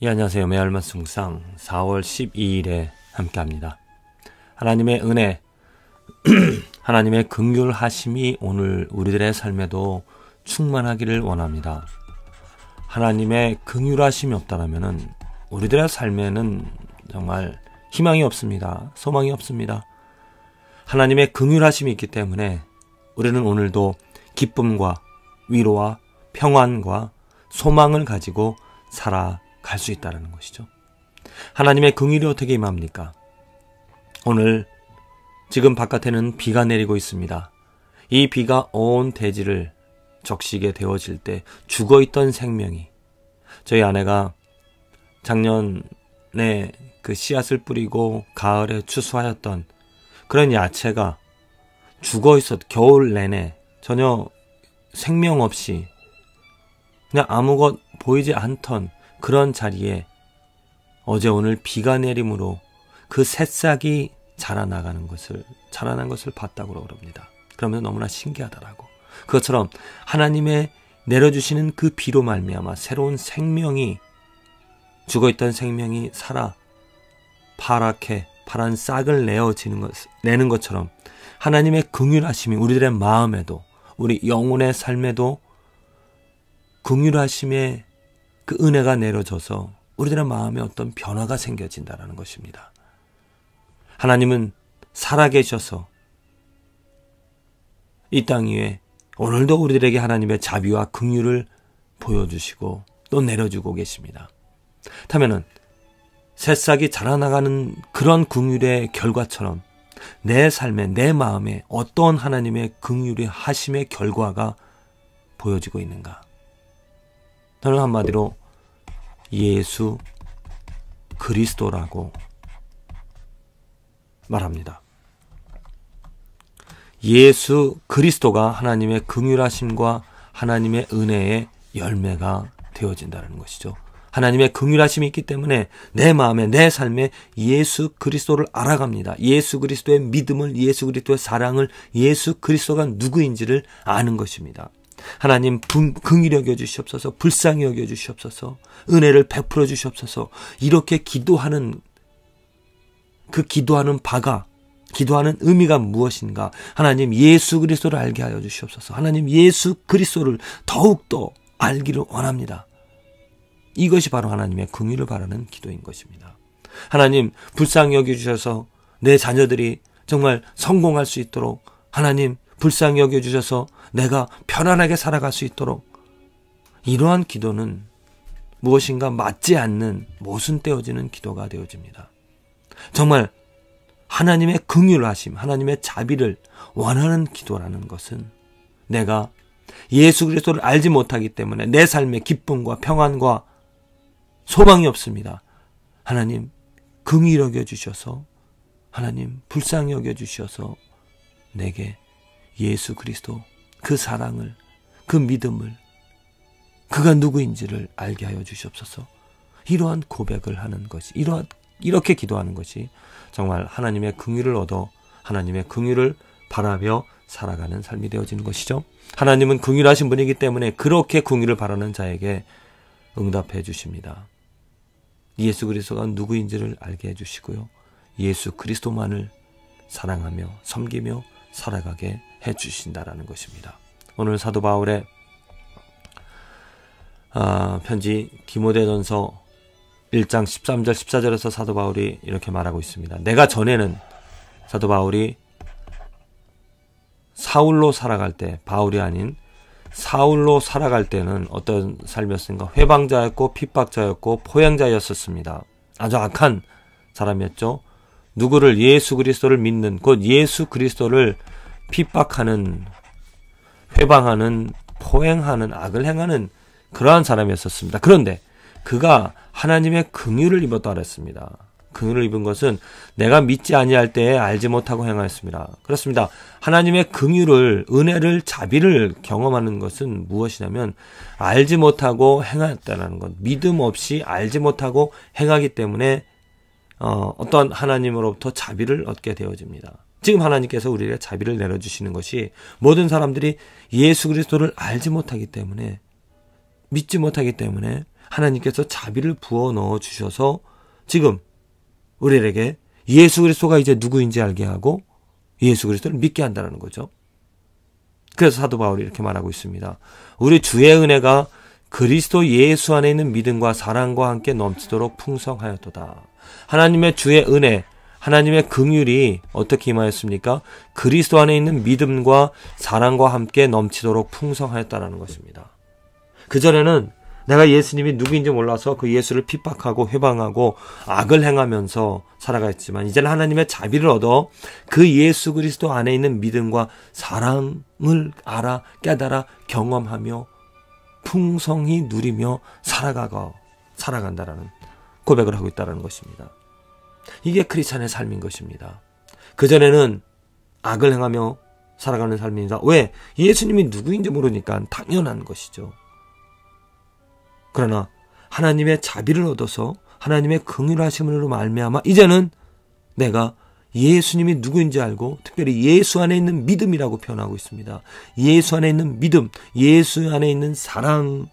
예, 안녕하세요. 매일만 숭상 4월 12일에 함께합니다. 하나님의 은혜, 하나님의 긍휼하심이 오늘 우리들의 삶에도 충만하기를 원합니다. 하나님의 긍휼하심이 없다면 우리들의 삶에는 정말 희망이 없습니다. 소망이 없습니다. 하나님의 긍휼하심이 있기 때문에 우리는 오늘도 기쁨과 위로와 평안과 소망을 가지고 살아갈 수 있다는 것이죠. 하나님의 긍휼이 어떻게 임합니까? 오늘 지금 바깥에는 비가 내리고 있습니다. 이 비가 온 대지를 적시게 되어질 때 죽어있던 생명이, 저희 아내가 작년에 그 씨앗을 뿌리고 가을에 추수하였던 그런 야채가 죽어있었, 겨울 내내 전혀 생명 없이 그냥 아무것 보이지 않던 그런 자리에 어제 오늘 비가 내림으로 그 새싹이 자라난 것을 봤다고 그럽니다. 그러면 너무나 신기하더라고. 그것처럼 하나님의 내려주시는 그 비로 말미암아 새로운 생명이, 죽어있던 생명이 살아 파랗게 파란 싹을 내는 것처럼 하나님의 긍휼하심이 우리들의 마음에도, 우리 영혼의 삶에도 긍휼하심의 그 은혜가 내려져서 우리들의 마음에 어떤 변화가 생겨진다는 것입니다. 하나님은 살아계셔서 이 땅 위에 오늘도 우리들에게 하나님의 자비와 긍휼을 보여주시고 또 내려주고 계십니다. 그렇다면 새싹이 자라나가는 그런 긍휼의 결과처럼 내 삶에, 내 마음에 어떤 하나님의 긍휼의 하심의 결과가 보여지고 있는가? 저는 한마디로 예수 그리스도라고 말합니다. 예수 그리스도가 하나님의 긍휼하심과 하나님의 은혜의 열매가 되어진다는 것이죠. 하나님의 긍휼하심이 있기 때문에 내 마음에, 내 삶에 예수 그리스도를 알아갑니다. 예수 그리스도의 믿음을, 예수 그리스도의 사랑을, 예수 그리스도가 누구인지를 아는 것입니다. 하나님 긍휼히 여겨 주시옵소서, 불쌍히 여겨 주시옵소서, 은혜를 베풀어 주시옵소서. 이렇게 기도하는 그 기도하는 바가, 기도하는 의미가 무엇인가? 하나님 예수 그리스도를 알게 하여 주시옵소서. 하나님 예수 그리스도를 더욱더 알기를 원합니다. 이것이 바로 하나님의 긍휼을 바라는 기도인 것입니다. 하나님 불쌍히 여겨주셔서 내 자녀들이 정말 성공할 수 있도록, 하나님 불쌍히 여겨주셔서 내가 편안하게 살아갈 수 있도록, 이러한 기도는 무엇인가 맞지 않는 모순되어지는 기도가 되어집니다. 정말 하나님의 긍휼하심, 하나님의 자비를 원하는 기도라는 것은 내가 예수 그리스도를 알지 못하기 때문에 내 삶의 기쁨과 평안과 소망이 없습니다. 하나님 긍휼히 여겨주셔서, 하나님 불쌍히 여겨주셔서 내게 예수 그리스도 그 사랑을, 그 믿음을, 그가 누구인지를 알게 하여 주시옵소서. 이러한 고백을 하는 것이, 이렇게 기도하는 것이 정말 하나님의 긍휼을 얻어 하나님의 긍휼을 바라며 살아가는 삶이 되어지는 것이죠. 하나님은 긍휼하신 분이기 때문에 그렇게 긍휼을 바라는 자에게 응답해 주십니다. 예수 그리스도가 누구인지를 알게 해주시고요. 예수 그리스도만을 사랑하며 섬기며 살아가게 해주신다라는 것입니다. 오늘 사도 바울의 편지 디모데전서 1장 13절 14절에서 사도 바울이 이렇게 말하고 있습니다. 내가 전에는, 사도 바울이 사울로 살아갈 때, 바울이 아닌 사울로 살아갈 때는 어떤 삶이었습니까? 회방자였고 핍박자였고 포행자였었습니다. 아주 악한 사람이었죠. 누구를, 예수 그리스도를 믿는, 곧 예수 그리스도를 핍박하는, 회방하는, 포행하는, 악을 행하는 그러한 사람이었었습니다. 그런데 그가 하나님의 긍휼을 입었다 그랬습니다. 긍휼을 입은 것은 내가 믿지 아니할 때에 알지 못하고 행하였습니다. 그렇습니다. 하나님의 긍휼을, 은혜를, 자비를 경험하는 것은 무엇이냐면 알지 못하고 행하였다는 것, 믿음 없이 알지 못하고 행하기 때문에 어떤 하나님으로부터 자비를 얻게 되어집니다. 지금 하나님께서 우리에게 자비를 내려주시는 것이 모든 사람들이 예수 그리스도를 알지 못하기 때문에, 믿지 못하기 때문에 하나님께서 자비를 부어 넣어 주셔서 지금 우리에게 예수 그리스도가 이제 누구인지 알게 하고 예수 그리스도를 믿게 한다는 거죠. 그래서 사도 바울이 이렇게 말하고 있습니다. 우리 주의 은혜가 그리스도 예수 안에 있는 믿음과 사랑과 함께 넘치도록 풍성하였도다. 하나님의 주의 은혜, 하나님의 긍휼이 어떻게 임하였습니까? 그리스도 안에 있는 믿음과 사랑과 함께 넘치도록 풍성하였다는 것입니다. 그전에는 내가 예수님이 누구인지 몰라서 그 예수를 핍박하고 회방하고 악을 행하면서 살아갔지만 이제는 하나님의 자비를 얻어 그 예수 그리스도 안에 있는 믿음과 사랑을 알아 깨달아 경험하며 풍성히 누리며 살아간다라는 고백을 하고 있다는 것입니다. 이게 크리스찬의 삶인 것입니다. 그전에는 악을 행하며 살아가는 삶입니다. 왜? 예수님이 누구인지 모르니까 당연한 것이죠. 그러나 하나님의 자비를 얻어서 하나님의 긍휼하심으로 말미암아 이제는 내가 예수님이 누구인지 알고 특별히 예수 안에 있는 믿음이라고 표현하고 있습니다. 예수 안에 있는 믿음, 예수 안에 있는 사랑을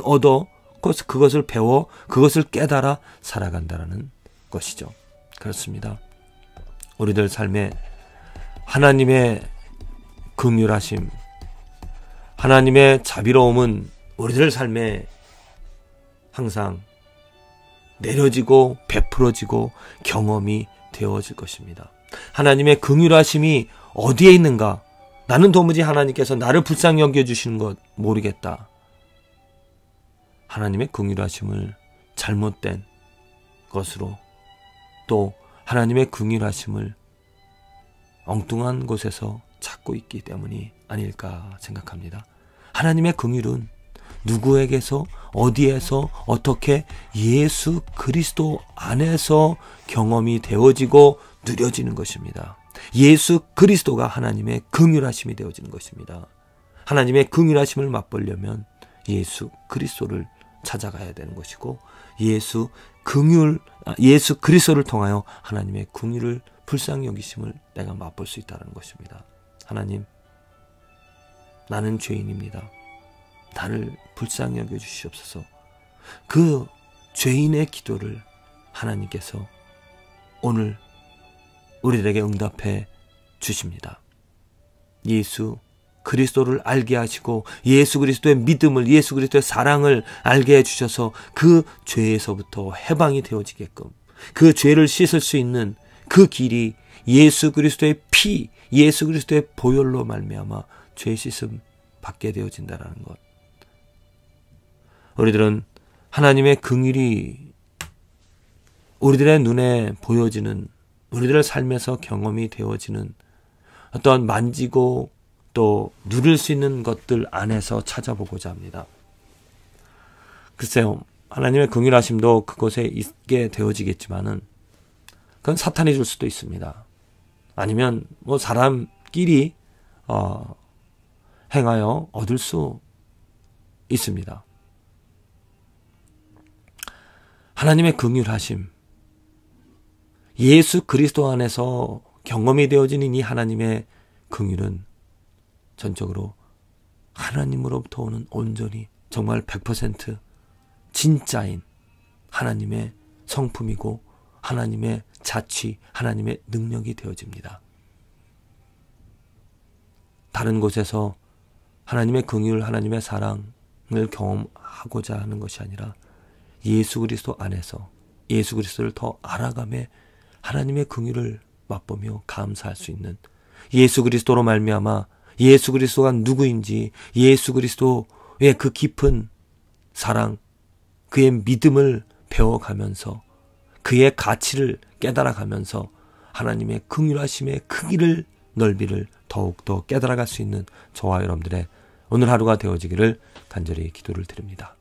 얻어 그것을 배워 그것을 깨달아 살아간다는 것이죠. 그렇습니다. 우리들 삶에 하나님의 긍휼하심, 하나님의 자비로움은 우리들 삶에 항상 내려지고 베풀어지고 경험이 되어질 것입니다. 하나님의 긍휼하심이 어디에 있는가? 나는 도무지 하나님께서 나를 불쌍히 여겨주시는 것 모르겠다. 하나님의 긍휼하심을 잘못된 것으로 또 하나님의 긍휼하심을 엉뚱한 곳에서 찾고 있기 때문이 아닐까 생각합니다. 하나님의 긍휼은 누구에게서 어디에서 어떻게 예수 그리스도 안에서 경험이 되어지고 누려지는 것입니다. 예수 그리스도가 하나님의 긍휼하심이 되어지는 것입니다. 하나님의 긍휼하심을 맛보려면 예수 그리스도를 찾아가야 되는 것이고 예수 그리스도를 통하여 하나님의 긍휼을 불쌍히 여기심을 내가 맛볼 수 있다는 것입니다. 하나님, 나는 죄인입니다. 나를 불쌍히 여겨주시옵소서. 그 죄인의 기도를 하나님께서 오늘 우리들에게 응답해 주십니다. 예수 그리스도를 알게 하시고 예수 그리스도의 믿음을 예수 그리스도의 사랑을 알게 해주셔서 그 죄에서부터 해방이 되어지게끔 그 죄를 씻을 수 있는 그 길이 예수 그리스도의 피, 예수 그리스도의 보혈로 말미암아 죄 씻음 받게 되어진다는 것. 우리들은 하나님의 긍휼이 우리들의 눈에 보여지는 우리들의 삶에서 경험이 되어지는 어떤 만지고 또 누릴 수 있는 것들 안에서 찾아보고자 합니다. 글쎄요, 하나님의 긍휼하심도 그곳에 있게 되어지겠지만은 그건 사탄이 줄 수도 있습니다. 아니면 뭐 사람끼리 행하여 얻을 수 있습니다. 하나님의 긍휼하심, 예수 그리스도 안에서 경험이 되어지는 이 하나님의 긍휼은 전적으로 하나님으로부터 오는 온전히 정말 100% 진짜인 하나님의 성품이고 하나님의 자취, 하나님의 능력이 되어집니다. 다른 곳에서 하나님의 긍휼, 하나님의 사랑을 경험하고자 하는 것이 아니라 예수 그리스도 안에서 예수 그리스도를 더 알아가며 하나님의 긍휼을 맛보며 감사할 수 있는 예수 그리스도로 말미암아 예수 그리스도가 누구인지 예수 그리스도의 그 깊은 사랑, 그의 믿음을 배워가면서 그의 가치를 깨달아가면서 하나님의 긍휼하심의 크기를 넓이를 더욱더 깨달아갈 수 있는 저와 여러분들의 오늘 하루가 되어지기를 간절히 기도를 드립니다.